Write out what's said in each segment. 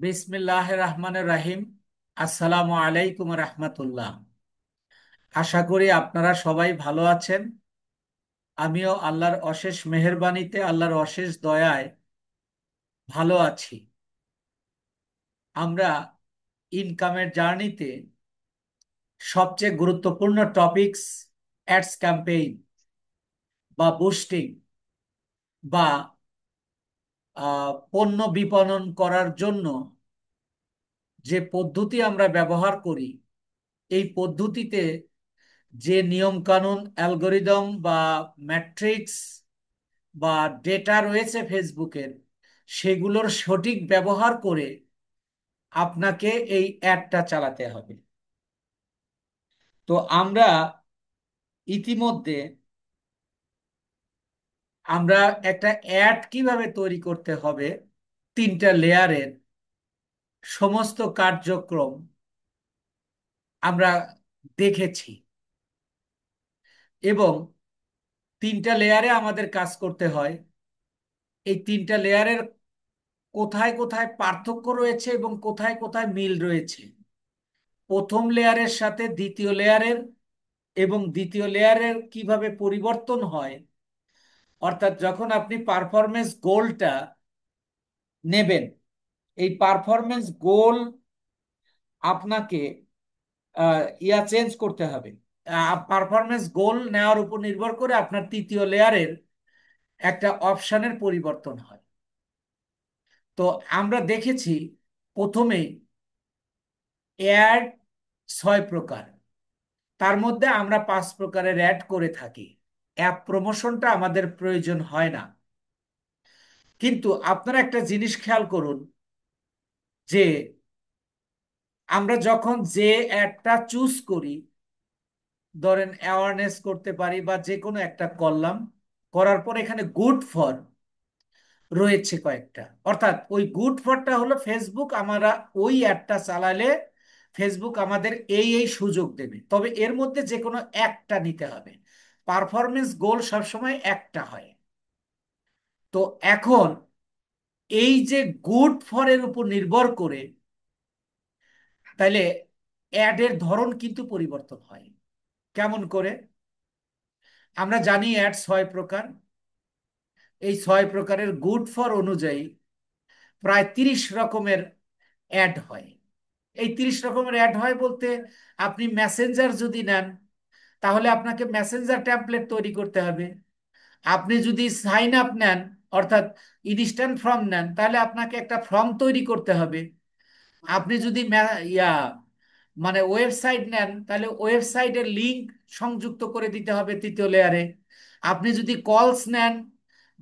বিসমিল্লাহ রহমান রাহিম। আসসালামু আলাইকুম রহমতুল্লাহ। আশা করি আপনারা সবাই ভালো আছেন। আমিও আল্লাহর অশেষ মেহেরবানিতে, আল্লাহর অশেষ দয়ায় ভালো আছি। আমরা ইনকামের জার্নিতে সবচেয়ে গুরুত্বপূর্ণ টপিকস অ্যাডস ক্যাম্পেইন বা বুস্টিং বা পণ্য বিপণন করার জন্য যে পদ্ধতি আমরা ব্যবহার করি, এই পদ্ধতিতে যে নিয়ম কানুন, অ্যালগোরিদম বা ম্যাট্রিক্স বা ডেটা রয়েছে ফেসবুকের, সেগুলোর সঠিক ব্যবহার করে আপনাকে এই অ্যাডটা চালাতে হবে। তো আমরা ইতিমধ্যে আমরা একটা অ্যাড কিভাবে তৈরি করতে হবে, তিনটা লেয়ারের সমস্ত কার্যক্রম আমরা দেখেছি। এবং তিনটা লেয়ারে আমাদের কাজ করতে হয়। এই তিনটা লেয়ারের কোথায় কোথায় পার্থক্য রয়েছে এবং কোথায় কোথায় মিল রয়েছে, প্রথম লেয়ারের সাথে দ্বিতীয় লেয়ারের, এবং দ্বিতীয় লেয়ারের কিভাবে পরিবর্তন হয়। অর্থাৎ যখন আপনি পারফরমেন্স গোলটা নেবেন, এই পারফরমেন্স গোল আপনাকে চেঞ্জ করতে হবে। পারফরমেন্স গোল নেওয়ার উপর নির্ভর করে আপনার তৃতীয় লেয়ারের একটা অপশনের পরিবর্তন হয়। তো আমরা দেখেছি প্রথমে অ্যাড 6 প্রকার, তার মধ্যে আমরা 5 প্রকারের অ্যাড করে থাকি। অ্যাপ প্রমোশনটা আমাদের প্রয়োজন হয় না। কিন্তু আপনারা একটা জিনিস খেয়াল করুন যে আমরা যখন যে অ্যাডটা চুজ করি, ধরেন অ্যাওয়ারনেস করতে পারি বা যে কোনো একটা করলাম, করার পর এখানে গুড ফর রয়েছে কয়েকটা। অর্থাৎ ওই গুড ফরটা হলো ফেসবুক আমরা ওই অ্যাডটা চালালে ফেসবুক আমাদের এই এই সুযোগ দেবে, তবে এর মধ্যে যে কোনো একটা নিতে হবে। পারফরমেন্স গোল সবসময় একটা হয়। তো এখন এই যে গুড ফরের উপর নির্ভর করে তাইলে অ্যাডের ধরন কিন্তু পরিবর্তন হয়। কেমন করে? আমরা জানি অ্যাড 6 প্রকার। এই 6 প্রকারের গুড ফর অনুযায়ী প্রায় 30 রকমের অ্যাড হয়। এই 30 রকমের অ্যাড হয় বলতে, আপনি মেসেঞ্জার যদি নেন তাহলে আপনাকে মেসেঞ্জার ট্যাম্পলেট তৈরি করতে হবে। আপনি যদি সাইন আপ নেন, অর্থাৎ ইনস্ট্যান্ট ফর্ম নেন, তাহলে আপনাকে একটা ফর্ম তৈরি করতে হবে। আপনি যদি মানে ওয়েবসাইট নেন, তাহলে ওয়েবসাইটের লিংক সংযুক্ত করে দিতে হবে তৃতীয় লেয়ারে। আপনি যদি কলস নেন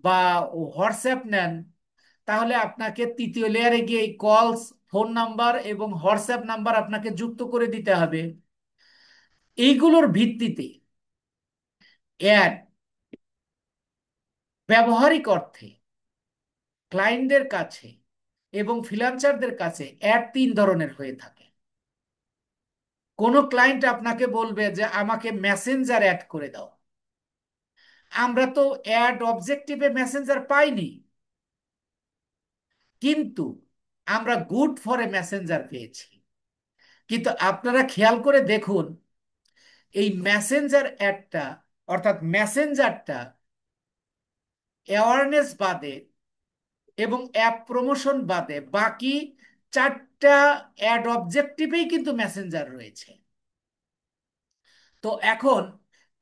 বা হোয়াটসঅ্যাপ নেন, তাহলে আপনাকে তৃতীয় লেয়ারে গিয়ে এই কলস, ফোন নাম্বার এবং হোয়াটসঅ্যাপ নাম্বার আপনাকে যুক্ত করে দিতে হবে। এইগুলোর ভিত্তিতে অ্যাড ব্যবহারিক অর্থে ক্লায়েন্টদের কাছে এবং ফ্রিল্যান্সারদের কাছে অ্যাড 3 ধরনের হয়ে থাকে। কোনো ক্লায়েন্ট আপনাকে বলবে যে আমাকে মেসেঞ্জার অ্যাড করে দাও। আমরা তো অ্যাড অবজেক্টিভে মেসেঞ্জার পাইনি, কিন্তু আমরা গুড ফর এ মেসেঞ্জার পেয়েছি। কিন্তু আপনারা খেয়াল করে দেখুন, এই মেসেঞ্জার অ্যাডটা, অর্থাৎ মেসেঞ্জারটা অ্যাওয়ারনেস বাদে এবং অ্যাপ প্রমোশন বাদে বাকি 4টা অ্যাড অবজেক্টিভেই কিন্তু মেসেঞ্জার রয়েছে। তো এখন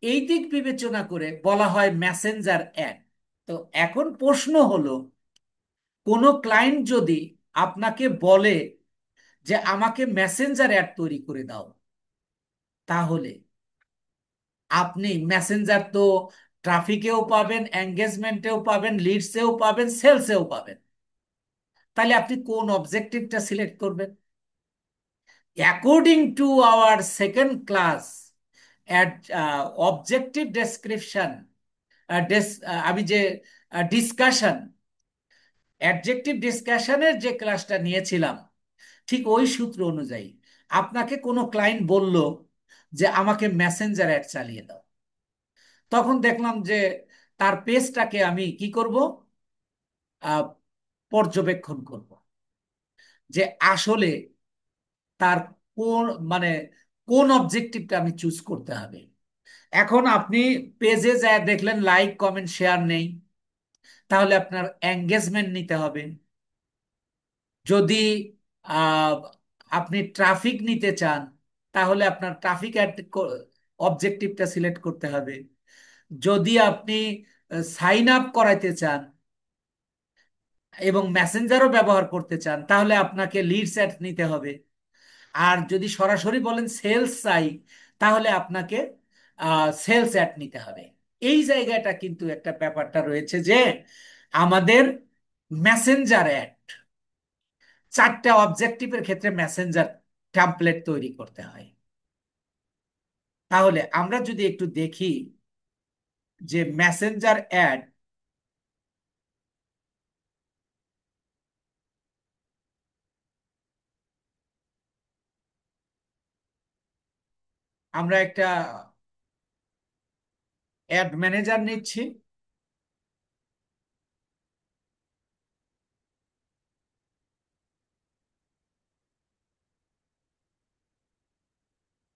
এই দিক বিবেচনা করে বলা হয় মেসেঞ্জার অ্যাড। তো এখন প্রশ্ন হলো, কোনো ক্লায়েন্ট যদি আপনাকে বলে যে আমাকে মেসেঞ্জার অ্যাড তৈরি করে দাও, তাহলে আপনি মেসেঞ্জার তো ট্রাফিকেও পাবেন, এঙ্গেজমেন্টেও পাবেন, লিডসেও পাবেন, সেলসেও পাবেন। তাহলে আপনি কোন অবজেক্টিভটা সিলেক্ট করবেন? According to our second class at objective description, আমি যে ডিসকাশন, অ্যাডজেক্টিভ ডিসকাশনের যে ক্লাসটা নিয়েছিলাম, ঠিক ওই সূত্র অনুযায়ী আপনাকে কোনো ক্লায়েন্ট বলল যে আমাকে মেসেঞ্জার অ্যাড চালিয়ে দাও, তখন দেখলাম যে তার পেজটাকে আমি কি করব, আহ, পর্যবেক্ষণ করব। যে আসলে তার কোন মানে কোন অবজেক্টিভটা আমি চুজ করতে হবে। এখন আপনি পেজে যায় দেখলেন লাইক কমেন্ট শেয়ার নেই, তাহলে আপনার এঙ্গেজমেন্ট নিতে হবে। যদি আহ, আপনি ট্রাফিক নিতে চান, তাহলে আপনার ট্রাফিক অবজেক্টিভটা সিলেক্ট করতে হবে। যদি আপনি সাইন আপ করাইতে চান এবং মেসেঞ্জারও ব্যবহার করতে চান, তাহলে আপনাকে লিডস অ্যাড নিতে হবে। আর যদি সরাসরি বলেন সেলস চাই, তাহলে আপনাকে সেলস অ্যাড নিতে হবে। এই জায়গাটা কিন্তু একটা ব্যাপারটা রয়েছে যে আমাদের মেসেঞ্জার অ্যাড, চারটা অবজেক্টিভের ক্ষেত্রে মেসেঞ্জার টেমপ্লেট তৈরি করতে হয়। তাহলে আমরা যদি একটু দেখি যে মেসেঞ্জার অ্যাড, আমরা একটা অ্যাড ম্যানেজার নিচ্ছি।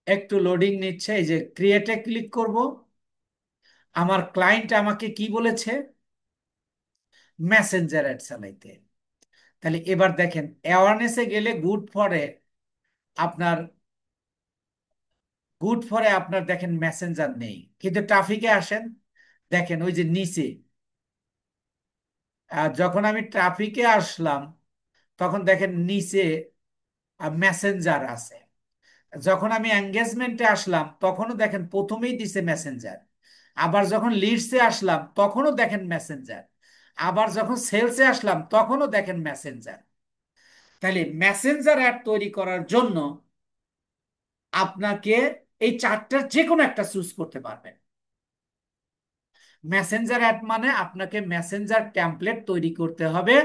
একটু লোডিং নিচ্ছে, এই যে ক্রিয়েটে ক্লিক করব। আমার ক্লায়েন্ট আমাকে কি বলেছে? মেসেঞ্জার অ্যাড চালাইতে। তাহলে এবার দেখেন অ্যাওয়ারনেসে গেলে আপনার আপনার দেখেন মেসেঞ্জার নেই, কিন্তু ট্রাফিকে আসেন, দেখেন ওই যে নিচে যখন আমি ট্রাফিকে আসলাম, তখন দেখেন নিচে মেসেঞ্জার আছে। যখন আমি এঙ্গেজমেন্টে আসলাম, তখনও দেখেন প্রথমেই দিছে মেসেঞ্জার। আবার যখন লিডসে আসলাম, তখনও দেখেন মেসেঞ্জার। আবার যখন সেলসে আসলাম, তখনও দেখেন মেসেঞ্জার। তাহলে মেসেঞ্জার অ্যাড তৈরি করার জন্য আপনাকে এই চারটার যে কোনো একটা চুজ করতে পারবেন। মেসেঞ্জার অ্যাড মানে আপনাকে মেসেঞ্জার টেমপ্লেট তৈরি করতে হবে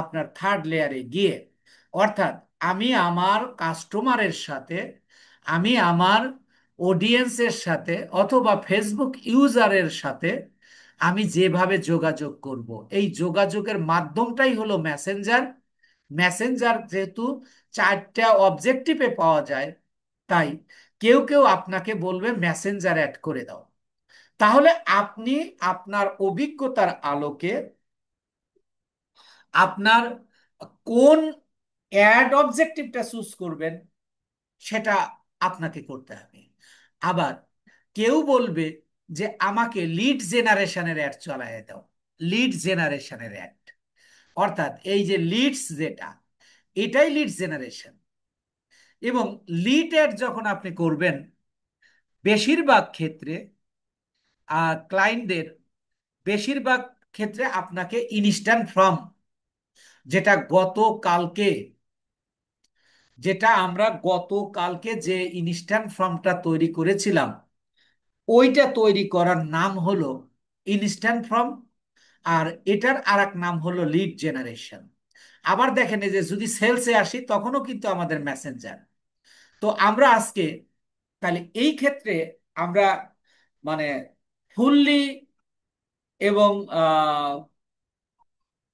আপনার থার্ড লেয়ারে গিয়ে। অর্থাৎ আমি আমার কাস্টমারের সাথে, আমি আমার অডিয়েন্সের সাথে অথবা ফেসবুক ইউজারের সাথে আমি যেভাবে যোগাযোগ করব, এই যোগাযোগের মাধ্যমটাই হলো মেসেঞ্জার। মেসেঞ্জার যেহেতু চারটা অবজেক্টিভে পাওয়া যায়, তাই কেউ কেউ আপনাকে বলবে মেসেঞ্জার অ্যাড করে দাও। তাহলে আপনি আপনার অভিজ্ঞতার আলোকে আপনার কোন অ্যাড অবজেক্টিভটা চুজ করবেন, সেটা আপনাকে করতে হবে। আবার কেউ বলবে যে আমাকে লিড জেনারেশনের অ্যাড চালায় দাও। লিড জেনারেশনের অ্যাড অর্থাৎ এই যে লিডস যেটা, এটাই লিড জেনারেশন। এবং লিড অ্যাড যখন আপনি করবেন, বেশিরভাগ ক্ষেত্রে ক্লায়েন্টদের বেশিরভাগ ক্ষেত্রে আপনাকে ইনস্ট্যান্ট ফর্ম, যেটা গতকালকে আমরা গতকালকে যে ইনস্ট্যান্ট ফর্মটা তৈরি করেছিলাম, ওইটা তৈরি করার নাম হলো ইনস্ট্যান্ট ফর্ম। আর এটার আর এক নাম হলো লিড জেনারেশন। আবার দেখেন এই যে যদি সেলসে আসি, তখনও কিন্তু আমাদের মেসেঞ্জার। তো আমরা আজকে তাহলে এই ক্ষেত্রে আমরা মানে ফুললি এবং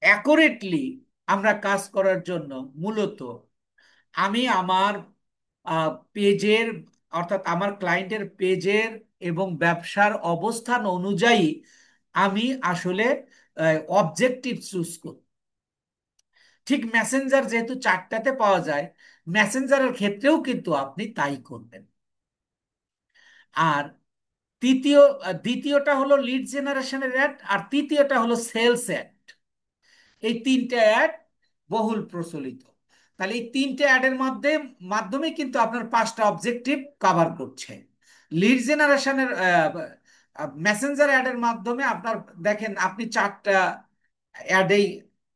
অ্যাকুরেটলি আমরা কাজ করার জন্য মূলত আমি আমার পেজের, অর্থাৎ আমার ক্লায়েন্টের পেজের এবং ব্যবসার অবস্থান অনুযায়ী আমি আসলে অবজেক্টিভ চুজ করি। ঠিক মেসেঞ্জার যেহেতু চারটাতে পাওয়া যায়, মেসেঞ্জারের ক্ষেত্রেও কিন্তু আপনি তাই করবেন। আর দ্বিতীয়টা হলো লিড জেনারেশনের অ্যাড, আর তৃতীয়টা হলো সেলস অ্যাড। এই তিনটে অ্যাড বহুল প্রচলিত। তাহলে এই তিনটে অ্যাডের মাধ্যমে কিন্তু আপনার পাঁচটা অবজেক্টিভ কভার করছে। লিড জেনারেশনের মেসেঞ্জার অ্যাডের মাধ্যমে আপনার দেখেন আপনি চারটা অ্যাডেই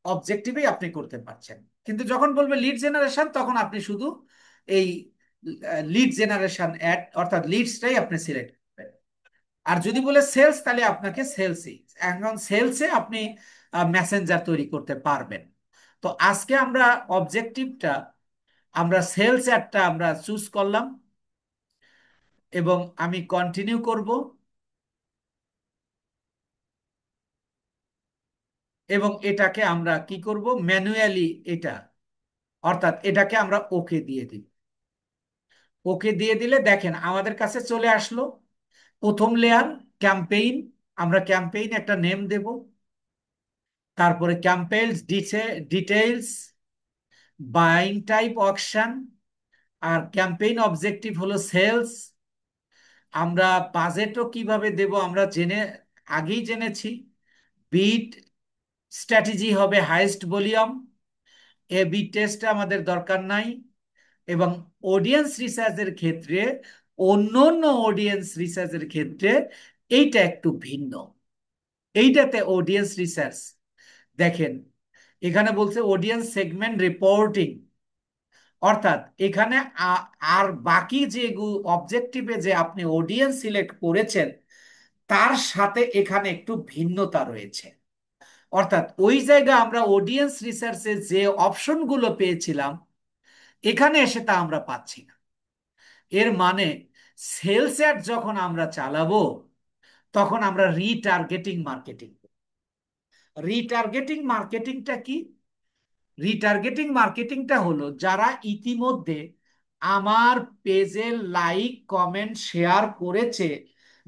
অবজেক্টিভেই আপনি করতে পারছেন। কিন্তু যখন বলবে লিড জেনারেশন, তখন আপনি শুধু এই লিড জেনারেশন অ্যাড অর্থাৎ লিডসটাই আপনি সিলেক্ট করবেন। আর যদি বলে সেলস, তাহলে আপনাকে সেলসই, এখন সেলসে আপনি মেসেঞ্জার তৈরি করতে পারবেন। তো আজকে আমরা অবজেক্টিভটা, আমরা সেলস অ্যাডটা আমরা চুজ করলাম এবং আমি কন্টিনিউ করব। এবং এটাকে আমরা কি করব, ম্যানুয়ালি এটা অর্থাৎ এটাকে আমরা ওকে দিয়ে দিই। ওকে দিয়ে দিলে দেখেন আমাদের কাছে চলে আসলো প্রথম লেয়ার, ক্যাম্পেইন। আমরা ক্যাম্পেইন একটা নেম দেব। তারপরে campaign details, buying type auction, আর ক্যাম্পেইন অবজেক্টিভ হলো সেলস। আমরা বাজেটও কিভাবে দেব আমরা আগেই জেনেছি। বিড স্ট্র্যাটেজি হবে highest volume. A B test আমাদের দরকার নাই। এবং অডিয়েন্স রিসার্চের ক্ষেত্রে, অন্য অন্য অডিয়েন্স রিসার্চের ক্ষেত্রে এইটা একটু ভিন্ন। এইটাতে অডিয়েন্স রিসার্চ দেখেন এখানে বলছে অডিয়েন্স সেগমেন্ট রিপোর্টিং। অর্থাৎ এখানে আর বাকি যে অবজেক্টিভে যে আপনি অডিয়েন্স সিলেক্ট করেছেন তার সাথে এখানে একটু ভিন্নতা রয়েছে। অর্থাৎ ওই জায়গায় আমরা অডিয়েন্স রিসার্চে যে অপশনগুলো পেয়েছিলাম এখানে এসে তা আমরা পাচ্ছি না। এর মানে সেলস অ্যাড যখন আমরা চালাবো তখন আমরা রিটার্গেটিং মার্কেটিং। রিটার্গেটিং মার্কেটিংটা কি? রিটার্গেটিং মার্কেটিংটা হলো যারা ইতিমধ্যে আমার পেজে লাইক কমেন্ট শেয়ার করেছে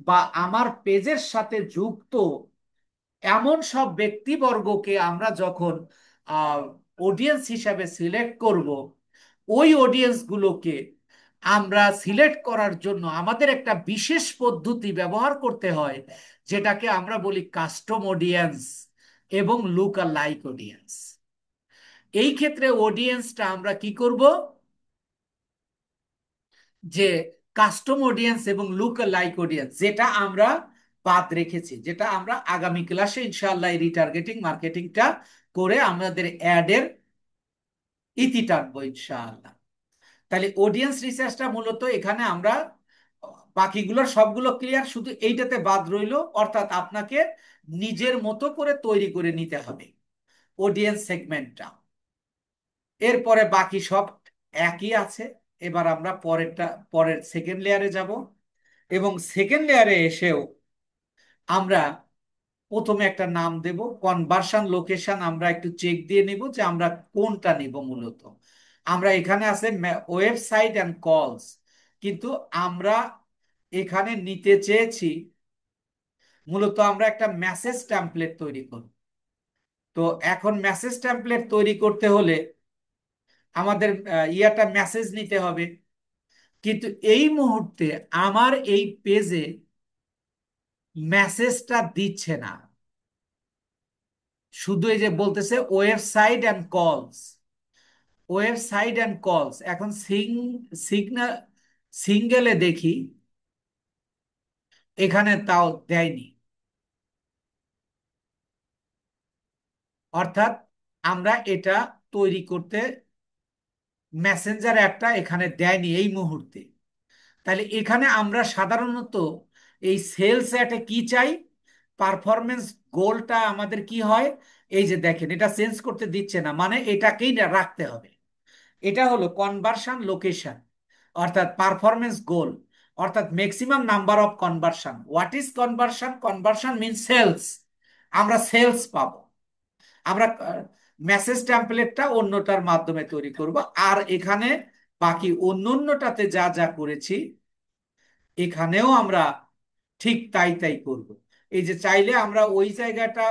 বা আমার পেজের সাথে যুক্ত এমন সব ব্যক্তিবর্গকে আমরা যখন অডিয়েন্স হিসাবে সিলেক্ট করব, ওই অডিয়েন্সগুলোকে আমরা সিলেক্ট করার জন্য আমাদের একটা বিশেষ পদ্ধতি ব্যবহার করতে হয়, যেটাকে আমরা বলি কাস্টম অডিয়েন্স এবং লুক লাইক অডিয়েন্স। এই ক্ষেত্রে অডিয়েন্সটা আমরা কি করব, যে কাস্টম অডিয়েন্স এবং লুক লাইক অডিয়েন্স যেটা আমরা বাদ রেখেছি, যেটা আমরা আগামী ক্লাসে ইনশাআল্লাহ এই রিটার্গেটিং মার্কেটিংটা করে আমাদের অ্যাডের ইতি টানবো ইনশাআল্লাহ। তাহলে অডিয়েন্স রিসার্চটা মূলত এখানে আমরা বাকিগুলোর সবগুলো ক্লিয়ার, শুধু এইটাতে বাদ রইলো। অর্থাৎ আপনাকে নিজের মতো করে তৈরি করে নিতে হবে অডিয়েন্স সেগমেন্টটা। এরপরে বাকি সব একই আছে। এবার আমরা পরের সেকেন্ড লেয়ারে যাব। এবং সেকেন্ড লেয়ারে এসেও আমরা প্রথমে একটা নাম দেব কনভার্সন লোকেশন। আমরা একটু চেক দিয়ে নিব যে আমরা কোনটা নিব। মূলত আমরা এখানে আছে ওয়েবসাইট অ্যান্ড কলস, কিন্তু আমরা এখানে নিতে চেয়েছি মূলত আমরা একটা মেসেজ টেমপ্লেট তৈরি করব। তো এখন মেসেজ টেমপ্লেট তৈরি করতে হলে আমাদের ইয়াটা মেসেজ নিতে হবে। কিন্তু এই মুহূর্তে আমার এই পেজে মেসেজটা দিচ্ছে না, শুধু এই যে বলতেছে ওয়েবসাইট অ্যান্ড কলস। ওয়েবসাইট অ্যান্ড কলস এখন সিগনাল সিঙ্গেলে দেখি, এখানে তাও দেয়নি। অর্থাৎ আমরা এটা তৈরি করতে মেসেঞ্জার একটা এখানে দেয়নি এই মুহূর্তে। তাহলে এখানে আমরা সাধারণত এই সেলস অ্যাটে কি চাই, পারফরমেন্স গোলটা আমাদের কি হয়, এই যে দেখেন এটা চেঞ্জ করতে দিচ্ছে না, মানে এটাকেই রাখতে হবে। এটা হলো কনভার্সন লোকেশন, অর্থাৎ পারফরমেন্স গোল, অর্থাৎ maximum number of conversion. What is conversion? Conversion mean sales. আমরা সেলস পাবো। আমরা মেসেজ টেমপ্লেটটা অন্যটার মাধ্যমে তৈরি করব। আর এখানে বাকি অন্যটাতে যা যা করেছি এখানেও আমরা ঠিক তাই তাই করব। এই যে চাইলে আমরা ওই জায়গাটা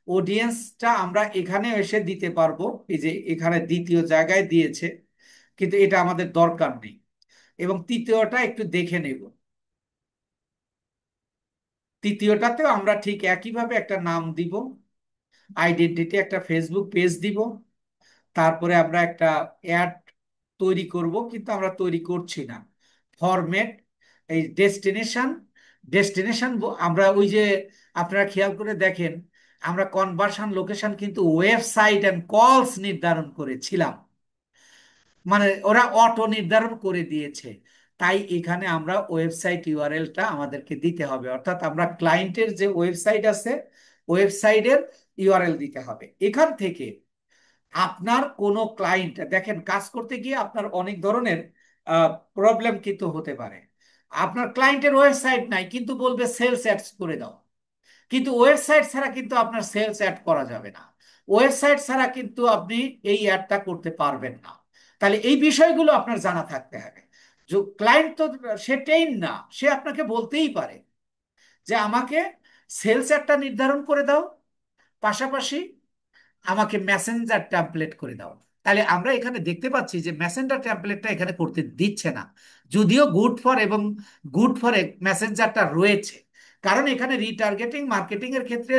অডিয়েন্সটা আমরা এখানে এসে দিতে পারবো, এই যে এখানে দ্বিতীয় জায়গায় দিয়েছে, কিন্তু এটা আমাদের দরকার নেই। এবং তৃতীয়টা একটু দেখে নেব। তৃতীয়টাতেও আমরা ঠিক একইভাবে একটা নাম দিব, আইডেন্টিটি, একটা ফেসবুক পেজ দিব। তারপরে আমরা একটা অ্যাড তৈরি করব, কিন্তু আমরা তৈরি করছি না। ফরম্যাট, এই ডেস্টিনেশন আমরা ওই যে আপনারা খেয়াল করে দেখেন আমরা কনভার্সন লোকেশন কিন্তু ওয়েবসাইট অ্যান্ড কলস নির্ধারণ করেছিলাম, মানে ওরা অটো নির্ধারণ করে দিয়েছে। তাই এখানে আমরা ওয়েবসাইট ইউআরএলটা আমাদেরকে দিতে হবে। অর্থাৎ আমরা ক্লায়েন্টের যে ওয়েবসাইট আছে ওয়েবসাইটের ইউআরএল দিতে হবে। এখান থেকে আপনার কোনো ক্লায়েন্ট দেখেন কাজ করতে গিয়ে আপনার অনেক ধরনের প্রবলেম কিন্তু হতে পারে। আপনার ক্লায়েন্টের ওয়েবসাইট নাই কিন্তু বলবে সেলস অ্যাডস করে দাও। কিন্তু ওয়েবসাইট ছাড়া কিন্তু আপনার সেলস অ্যাড করা যাবে না। ওয়েবসাইট ছাড়া কিন্তু আপনি এই অ্যাডটা করতে পারবেন না। তাহলে এই বিষয়গুলো আপনার জানা থাকতে হবে। যে ক্লায়েন্ট তো সে ট্রেইন না, সে আপনাকে বলতেই পারে যে আমাকে সেলস অ্যাডটা নির্ধারণ করে দাও, পাশাপাশি আমাকে মেসেঞ্জার টেমপ্লেট করে দাও। তাহলে আমরা এখানে দেখতে পাচ্ছি যে মেসেঞ্জার টেমপ্লেটটা এখানে করতে দিচ্ছে না, যদিও গুড ফর এবং গুড ফর মেসেঞ্জারটা রয়েছে। কারণ এখানে রিটার্গেটিং মার্কেটিং এর ক্ষেত্রে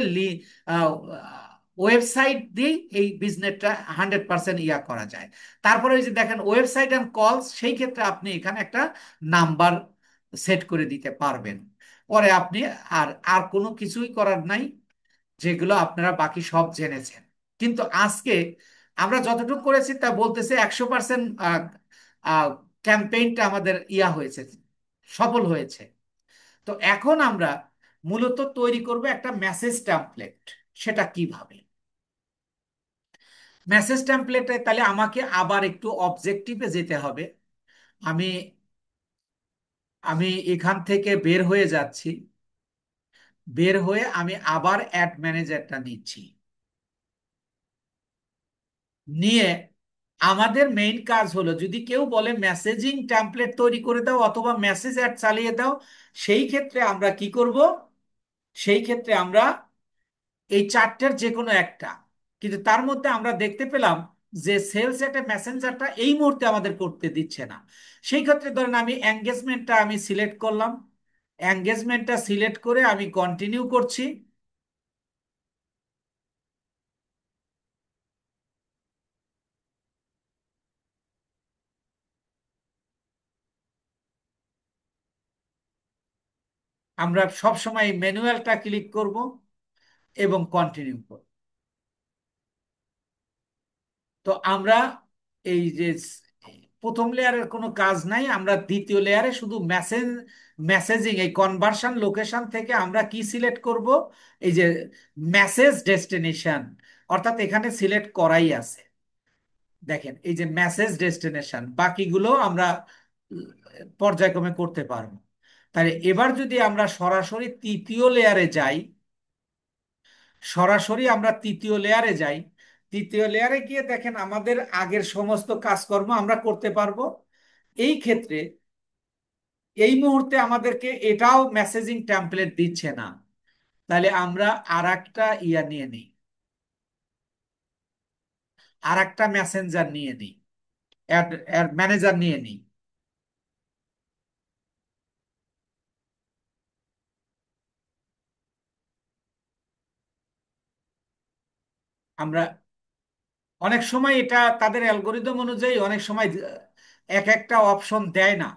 ওয়েবসাইট দিয়ে এই বিজনেসটা 100% ইয়া করা যায়। তারপরে ওই যে দেখেন ওয়েবসাইট অ্যান্ড কলস, সেই ক্ষেত্রে আপনি এখানে একটা নাম্বার সেট করে দিতে পারবেন। পরে আপনি আর আর কোনো কিছুই করার নাই, যেগুলো আপনারা বাকি সব জেনেছেন। কিন্তু আজকে আমরা যতটুকু করেছি তা বলতেছে 100% ক্যাম্পেইনটা আমাদের ইয়া হয়েছে, সফল হয়েছে। তো এখন আমরা মূলত তৈরি করব একটা মেসেজ টেমপ্লেট। সেটা কিভাবে? মেসেজ টেমপ্লেটে তাহলে আমাকে আবার একটু অবজেক্টিভে যেতে হবে। আমি আমি এখান থেকে বের হয়ে যাচ্ছি, বের হয়ে আমি আবার অ্যাড ম্যানেজারটা নিচ্ছি, নিয়ে আমাদের মেইন কাজ হলো যদি কেউ বলে মেসেজিং টেমপ্লেট তৈরি করে দাও অথবা মেসেজ অ্যাড চালিয়ে দাও, সেই ক্ষেত্রে আমরা কি করব? সেই ক্ষেত্রে আমরা এই চারটের যে কোনো একটা। কিন্তু তার মধ্যে আমরা দেখতে পেলাম যে সেলস অ্যাটে মেসেঞ্জারটা এই মুহূর্তে আমাদের করতে দিচ্ছে না। সেই ক্ষেত্রে ধরেন আমি এঙ্গেজমেন্টটা আমি সিলেক্ট করলাম, এঙ্গেজমেন্টটা সিলেক্ট করে আমি কন্টিনিউ করছি। আমরা সব সময় ম্যানুয়ালটা ক্লিক করব এবং কন্টিনিউ করব। তো আমরা এই যে প্রথম লেয়ারের কোনো কাজ নাই, আমরা দ্বিতীয় লেয়ারে শুধু মেসেজিং এই কনভার্সন লোকেশন থেকে আমরা কি সিলেক্ট করব? এই যে মেসেজ ডেস্টিনেশন, অর্থাৎ এখানে সিলেক্ট করাই আছে। দেখেন এই যে মেসেজ ডেস্টিনেশন, বাকিগুলো আমরা পর্যায়ক্রমে করতে পারবো। তাহলে এবার যদি আমরা সরাসরি তৃতীয় লেয়ারে যাই, সরাসরি আমরা তৃতীয় লেয়ারে যাই, তৃতীয় লেয়ারে গিয়ে দেখেন আমাদের আগের সমস্ত কাজকর্ম আমরা করতে পারবো। এই ক্ষেত্রে এই মুহূর্তে আমাদেরকে এটাও মেসেজিং টেমপ্লেট দিচ্ছে না। তাহলে আমরা আর একটা ইয়া নিয়ে নিই, আর একটা মেসেঞ্জার নিয়ে নিই, অ্যাড ম্যানেজার নিয়ে নিই। আমরা অনেক সময় এটা তাদের অ্যালগোরিদম অনুযায়ী অনেক সময় এক একটা অপশন দেয় না।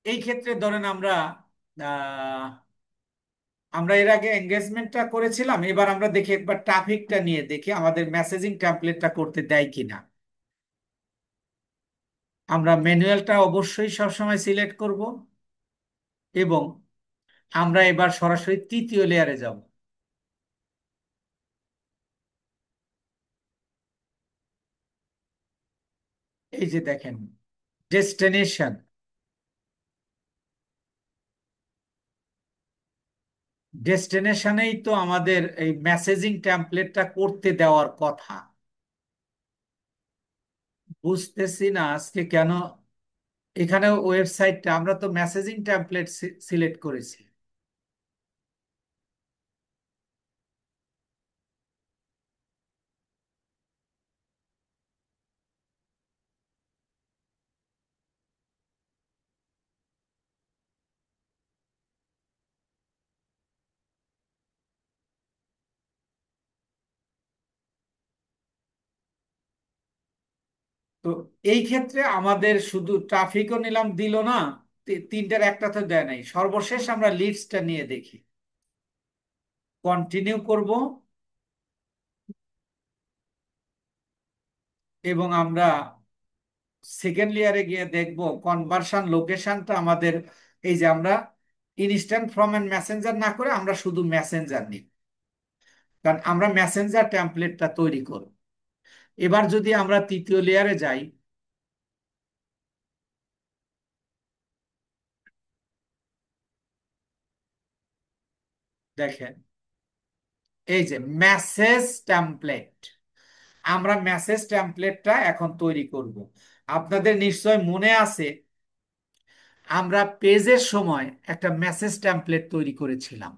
এই ক্ষেত্রে ধরেন আহ, আমরা এর আগে এঙ্গেজমেন্টটা করেছিলাম, এবার আমরা দেখি একবার ট্রাফিকটা নিয়ে দেখি আমাদের মেসেজিং টেমপ্লেটটা করতে দেয় কিনা। আমরা ম্যানুয়ালটা অবশ্যই সবসময় সিলেক্ট করব এবং আমরা এবার সরাসরি তৃতীয় লেয়ারে যাব। এই যে দেখেন ডেস্টিনেশন, ডেস্টিনেশনেই তো আমাদের এই মেসেজিং টেমপ্লেটটা করতে দেওয়ার কথা। বুঝতেছি না আজকে কেন এখানে ওয়েবসাইটটা, আমরা তো মেসেজিং টেমপ্লেট সিলেক্ট করেছি। তো এই ক্ষেত্রে আমাদের শুধু ট্রাফিকও নিলাম, দিল না, তিনটার একটা তো দেয় নাই। সর্বশেষ আমরা লিডসটা নিয়ে দেখি, কন্টিনিউ করব এবং আমরা সেকেন্ড লেয়ারে গিয়ে দেখব কনভার্সন লোকেশনটা আমাদের। এই যে আমরা ইনস্ট্যান্ট ফ্রম এন্ড মেসেঞ্জার না করে আমরা শুধু মেসেঞ্জার নিই, কারণ আমরা মেসেঞ্জার টেমপ্লেটটা তৈরি করব। এবার যদি আমরা তৃতীয় লেয়ারে যাই, দেখেন, এই যে মেসেজ টেমপ্লেট, আমরা মেসেজ টেমপ্লেটটা এখন তৈরি করব। আপনাদের নিশ্চয় মনে আছে, আমরা পেজের সময় একটা মেসেজ টেমপ্লেট তৈরি করেছিলাম।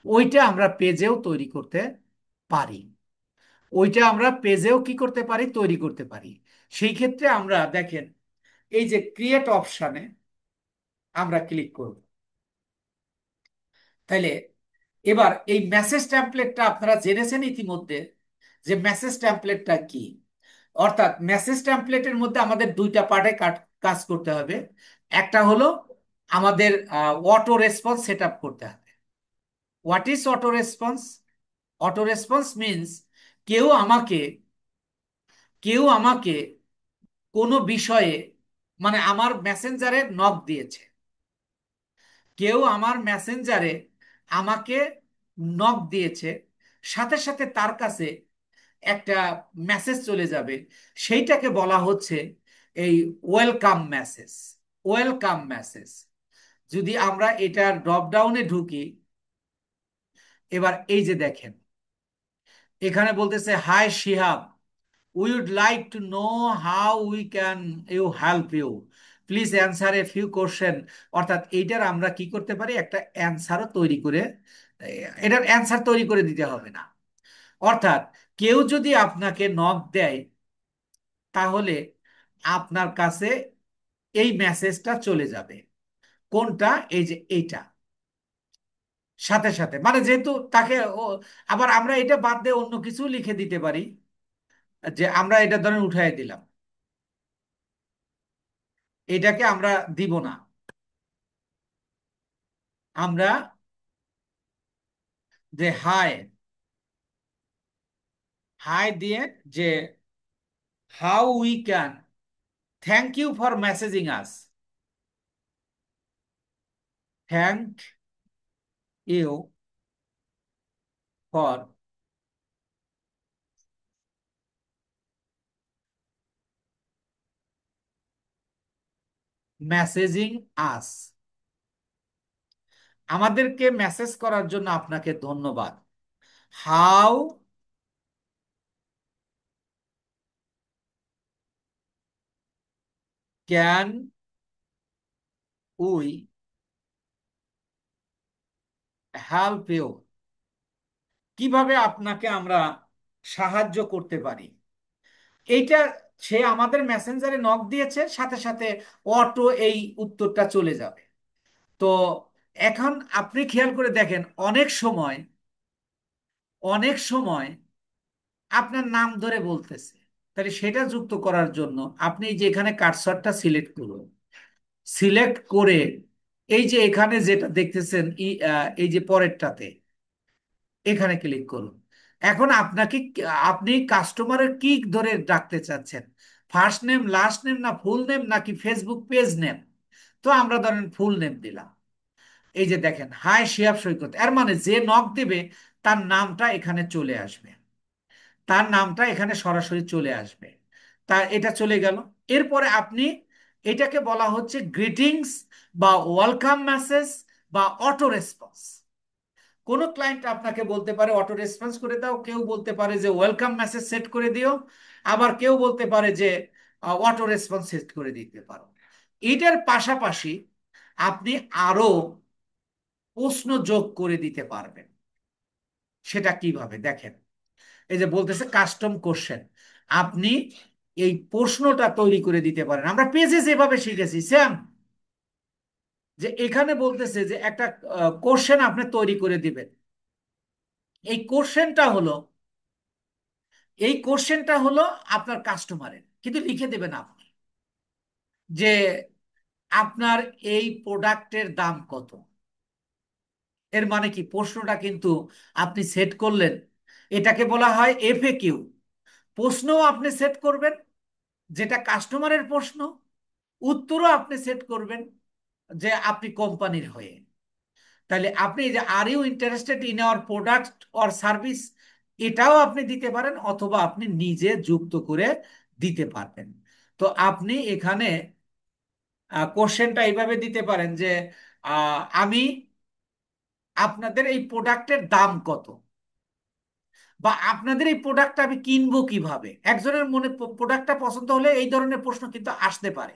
ওইটা আমরা পেজেও তৈরি করতে পারি। ওইটা আমরা পেজেও কি করতে পারি, তৈরি করতে পারি। সেই ক্ষেত্রে আমরা দেখেন, এই যে ক্রিয়েট অপশানে আমরা ক্লিক করব। তাইলে এবার এই মেসেজ টেমপ্লেটটা আপনারা জেনেছেন ইতিমধ্যে যে মেসেজ টেমপ্লেটটা কি। অর্থাৎ মেসেজ টেমপ্লেটের মধ্যে আমাদের দুইটা পার্টে কাজ করতে হবে। একটা হলো আমাদের অটো রেসপন্স সেট আপ করতে হবে। What is auto response? Auto response means কেউ আমাকে কেউ আমাকে কোনো বিষয়ে, মানে আমার মেসেঞ্জারে নক দিয়েছে, কেউ আমার মেসেঞ্জারে আমাকে নক দিয়েছে, সাথে সাথে তার কাছে একটা মেসেজ চলে যাবে। সেইটাকে বলা হচ্ছে এই ওয়েলকাম মেসেজ। Welcome message. যদি আমরা এটা ড্রপ ডাউনে ঢুকি, এবার এই যে দেখেন, এখানে বলতেছে hi Shihab, we would like to know how we can you help you, please answer a few question. অর্থাৎ এইটার আমরা কি করতে পারি, একটা অ্যান্সারও তৈরি করে, এটার অ্যান্সার তৈরি করে দিতে হবে না। অর্থাৎ কেউ যদি আপনাকে নক দেয়, তাহলে আপনার কাছে এই মেসেজটা চলে যাবে। কোনটা? এই যে এইটা, সাথে সাথে, মানে যেহেতু তাকে আবার আমরা এটা বাদ দিয়ে অন্য কিছু লিখে দিতে পারি, যে আমরা এটা ধরেন উঠাই দিলাম, এটাকে আমরা দিব না। আমরা যে হাই, হাই দিয়ে যে how we can thank you for messaging us, thank you for messaging us, আমাদেরকে মেসেজ করার জন্য আপনাকে ধন্যবাদ। How can we help you, কিভাবে আপনাকে আমরা সাহায্য করতে পারি। এইটা সে আমাদের মেসেঞ্জারে নক দিয়েছে, সাথে সাথে অটো এই উত্তরটা চলে যাবে। তো এখন আপনি খেয়াল করে দেখেন, অনেক সময় আপনার নাম ধরে বলতেছে। তাহলে সেটা যুক্ত করার জন্য আপনি এই যে এখানে কার্সরটা সিলেক্ট করুন। সিলেক্ট করে এই যে এখানে যেটা দেখতেছেন, এই যে পরেরটাতে এখানে ক্লিক করুন। এখন আপনি কাস্টমারের কি ধরে রাখতে চাচ্ছেন, ফার্স্ট নেম, লাস্ট নেম, না ফুল নেম, নাকি ফেসবুক পেজ নেম? তো আমরা ধরেন ফুল নেম দিলাম। এই যে দেখেন হাই শিহাব সৈকত, এর মানে যে নক দেবে তার নামটা এখানে চলে আসবে, তার নামটা এখানে সরাসরি চলে আসবে। তা এটা চলে গেল। এরপরে আপনি, এটাকে বলা হচ্ছে গ্রিটিংস বা ওয়েলকাম মেসেজ বা অটো রেসপন্স। কোনো ক্লায়েন্ট আপনাকে বলতে পারে অটো রেসপন্স করে দাও, কেউ বলতে পারে যে ওয়েলকাম মেসেজ সেট করে দিও, আবার কেউ বলতে পারে যে অটো রেসপন্স সেট করে দিতে পারো। এটার পাশাপাশি আপনি আরো প্রশ্ন যোগ করে দিতে পারবেন। সেটা কিভাবে দেখেন, এই যে বলতেছে কাস্টম কোশ্চেন, আপনি এই প্রশ্নটা তৈরি করে দিতে পারেন। আমরা পেজে যেভাবে শিখেছি সেম, যে এখানে বলতেছে যে একটা কোশ্চেন আপনি তৈরি করে দিবেন। এই কোশ্চেনটা হলো এই কোশ্চেনটা হলো আপনার কাস্টমারের, কিন্তু লিখে দেবেন আপনি যে আপনার এই প্রোডাক্টের দাম কত। এর মানে কি, প্রশ্নটা কিন্তু আপনি সেট করলেন। এটাকে বলা হয় এফএকিউ। প্রশ্নও আপনি সেট করবেন, যেটা কাস্টমারের প্রশ্ন, উত্তরও আপনি সেট করবেন যে আপনি কোম্পানির হয়ে। তাহলে আপনি যে are you interested in our product or service, এটাও আপনি দিতে পারেন, অথবা আপনি নিজে যুক্ত করে দিতে পারবেন। তো আপনি এখানে কোশ্চেনটা এইভাবে দিতে পারেন যে আমি আপনাদের এই প্রোডাক্টের দাম কত, বা আপনাদের এই প্রোডাক্টটা আমি কিনবো কিভাবে। একজনের মনে প্রোডাক্টটা পছন্দ হলে এই ধরনের প্রশ্ন কিন্তু আসতে পারে।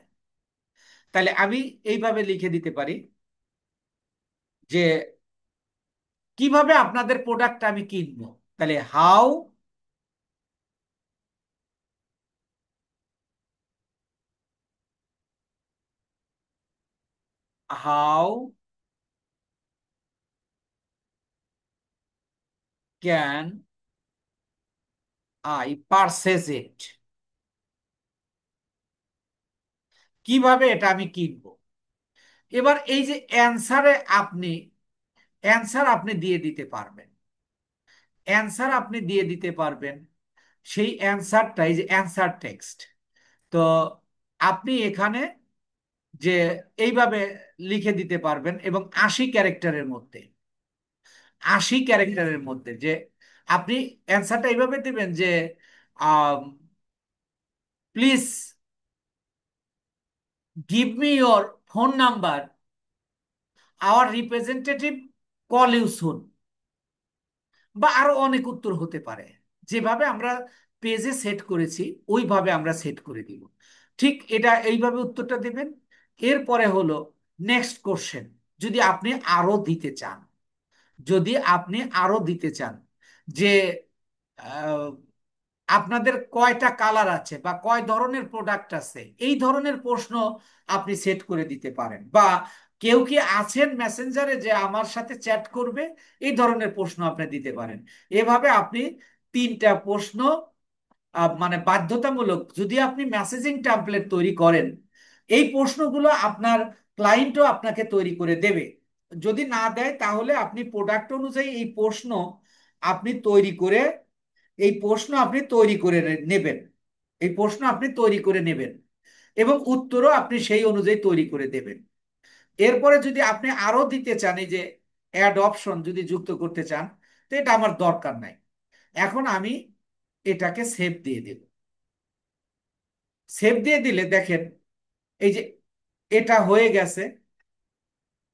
তাহলে আমি এইভাবে লিখে দিতে পারি যে কিভাবে আপনাদের প্রোডাক্টটা আমি কিনবো। তাহলে হাউ ক্যান আই পারচেজ ইট, কিভাবে এটা আমি কিনবো। এবার এই যে অ্যান্সারে আপনি অ্যান্সার আপনি দিয়ে দিতে পারবেন, অ্যান্সার আপনি দিয়ে দিতে পারবেন। সেই অ্যান্সারটা এই যে অ্যান্সার টেক্সট। তো আপনি এখানে যে এইভাবে লিখে দিতে পারবেন, এবং 80 ক্যারেক্টারের মধ্যে, 80 ক্যারেক্টারের মধ্যে যে আপনি অ্যান্সারটা এইভাবে দিবেন যে please give me your phone number, our representative call you soon, বা আরো অনেক উত্তর হতে পারে। যেভাবে আমরা পেজে সেট করেছি ওইভাবে আমরা সেট করে দিব। ঠিক এটা এইভাবে উত্তরটা দিবেন। এরপরে হলো নেক্সট কোশ্চেন। যদি আপনি আরো দিতে চান, যদি আপনি আরো দিতে চান যে আহ, আপনাদের কয়টা কালার আছে বা কয় ধরনের প্রোডাক্ট আছে, এই ধরনের প্রশ্ন আপনি সেট করে দিতে পারেন। বা কেউ কি আছেন মেসেঞ্জারে যে আমার সাথে চ্যাট করবে, এই ধরনের প্রশ্ন আপনি দিতে পারেন। এভাবে আপনি 3টা প্রশ্ন মানে বাধ্যতামূলক, যদি আপনি মেসেজিং টেমপ্লেট তৈরি করেন, এই প্রশ্নগুলো আপনার ক্লায়েন্টও আপনাকে তৈরি করে দেবে। যদি না দেয় তাহলে আপনি প্রোডাক্ট অনুযায়ী আপনি তৈরি করে এই প্রশ্ন আপনি তৈরি করে নেবেন, এই প্রশ্ন আপনি তৈরি করে নেবেন, এবং উত্তরও আপনি সেই অনুযায়ী তৈরি করে দেবেন। এরপরে যদি আপনি আরো দিতে চান, এই যে অ্যাড অপশন যদি যুক্ত করতে চান, তো এটা আমার দরকার নাই। এখন আমি এটাকে সেভ দিয়ে দেব। সেভ দিয়ে দিলে দেখেন এই যে এটা হয়ে গেছে,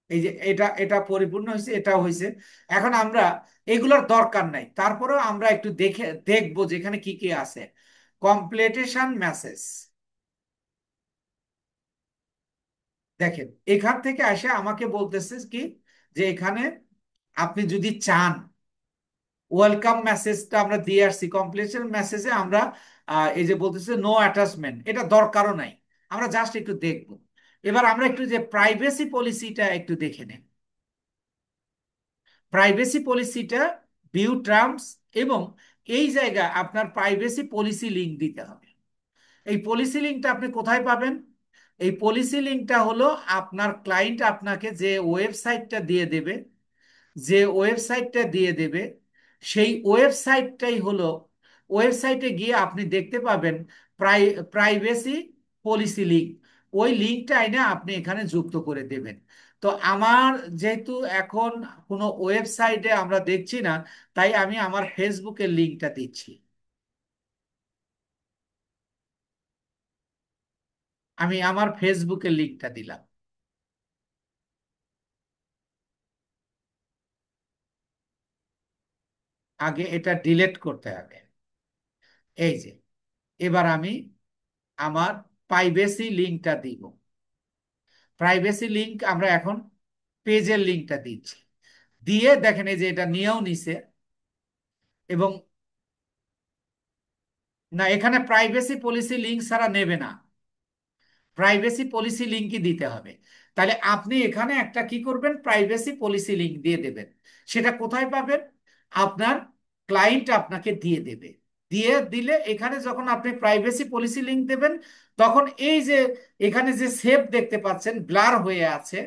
এই যে এটা এটা পরিপূর্ণ হয়েছে, এটাও হয়েছে। এখন আমরা এগুলোর দরকার নাই, তারপরেও আমরা একটু দেখে দেখবো যেখানে কি কি আছে। কমপ্লিটেশন মেসেজ, দেখেন এখান থেকে এসে আমাকে বলতেছে কি যে এখানে আপনি যদি চান, ওয়েলকাম মেসেজটা আমরা দিয়ে আসছি, কমপ্লিটেশন মেসেজে আমরা এই যে বলতেছে নো অ্যাটাচমেন্ট, এটা দরকারও নাই, আমরা জাস্ট একটু দেখবো। এবার আমরা একটু যে প্রাইভেসি পলিসিটা একটু দেখে নেই। প্রাইভেসি পলিসিটা ভিউ টার্মস, এবং এই জায়গা আপনার প্রাইভেসি পলিসি লিঙ্ক দিতে হবে। এই পলিসি লিঙ্কটা আপনি কোথায় পাবেন? এই পলিসি লিঙ্কটা হলো আপনার ক্লায়েন্ট আপনাকে যে ওয়েবসাইটটা দিয়ে দেবে, যে ওয়েবসাইটটা দিয়ে দেবে সেই ওয়েবসাইটটাই হলো, ওয়েবসাইটে গিয়ে আপনি দেখতে পাবেন প্রাইভেসি পলিসি লিঙ্ক। ওই লিঙ্কটা এনে আপনি এখানে যুক্ত করে দেবেন। তো আমার যেহেতু এখন কোনো ওয়েবসাইটে আমরা দেখছি না, তাই আমি আমার ফেসবুকের লিঙ্কটা দিচ্ছি। আমি আমার ফেসবুকের লিঙ্কটা দিলাম। আগে এটা ডিলিট করতে হবে। এই যে এবার আমি আমার প্রাইভেসি লিঙ্কটা দিব। প্রাইভেসি লিঙ্ক আমরা এখন পেজের লিঙ্কটা দিচ্ছি। দিয়ে দেখেন এই যে এটা নিয়েও নিছে, এবং না, এখানে প্রাইভেসি পলিসি লিঙ্ক ছাড়া নেবে না, প্রাইভেসি পলিসি লিঙ্কই দিতে হবে। তাহলে আপনি এখানে একটা কি করবেন, প্রাইভেসি পলিসি লিঙ্ক দিয়ে দেবেন। সেটা কোথায় পাবেন? আপনার ক্লায়েন্ট আপনাকে দিয়ে দেবে। দিয়ে দিলে এখানে যখন আপনি প্রাইভেসি পলিসি লিঙ্ক দেবেন, তখন এই যে এখানে যে সেভ দেখতে পাচ্ছেন ব্লার হয়ে আছে,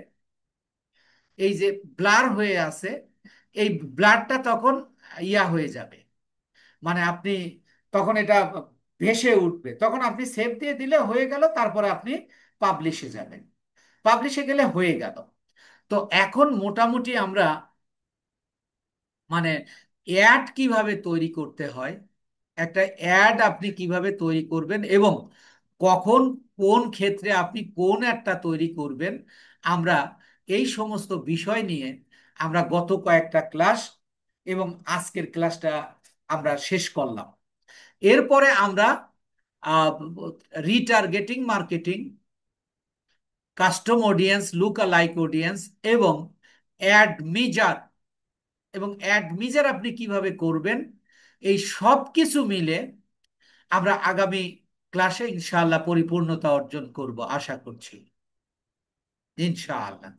এই যে ব্লার হয়ে আছে, এই ব্লারটা তখন ইয়া হয়ে যাবে, মানে আপনি তখন এটা ভেসে উঠবে, তখন আপনি সেভ দিয়ে দিলে হয়ে গেল। তারপরে আপনি পাবলিশে যাবেন, পাবলিশে গেলে হয়ে গেল। তো এখন মোটামুটি আমরা মানে অ্যাড কিভাবে তৈরি করতে হয়, একটা অ্যাড আপনি কিভাবে তৈরি করবেন, এবং কখন কোন ক্ষেত্রে আপনি কোন অ্যাডটা তৈরি করবেন, আমরা এই সমস্ত বিষয় নিয়ে আমরা গত কয়েকটা ক্লাস এবং আজকের ক্লাসটা আমরা শেষ করলাম। এরপরে আমরা retargeting marketing, custom audience, look alike audience এবং অ্যাড মেজার, এবং অ্যাড মেজার আপনি কিভাবে করবেন, এই সব কিছু মিলে আমরা আগামী ক্লাসে ইনশাআল্লাহ পরিপূর্ণতা অর্জন করব আশা করছি, ইনশাআল্লাহ।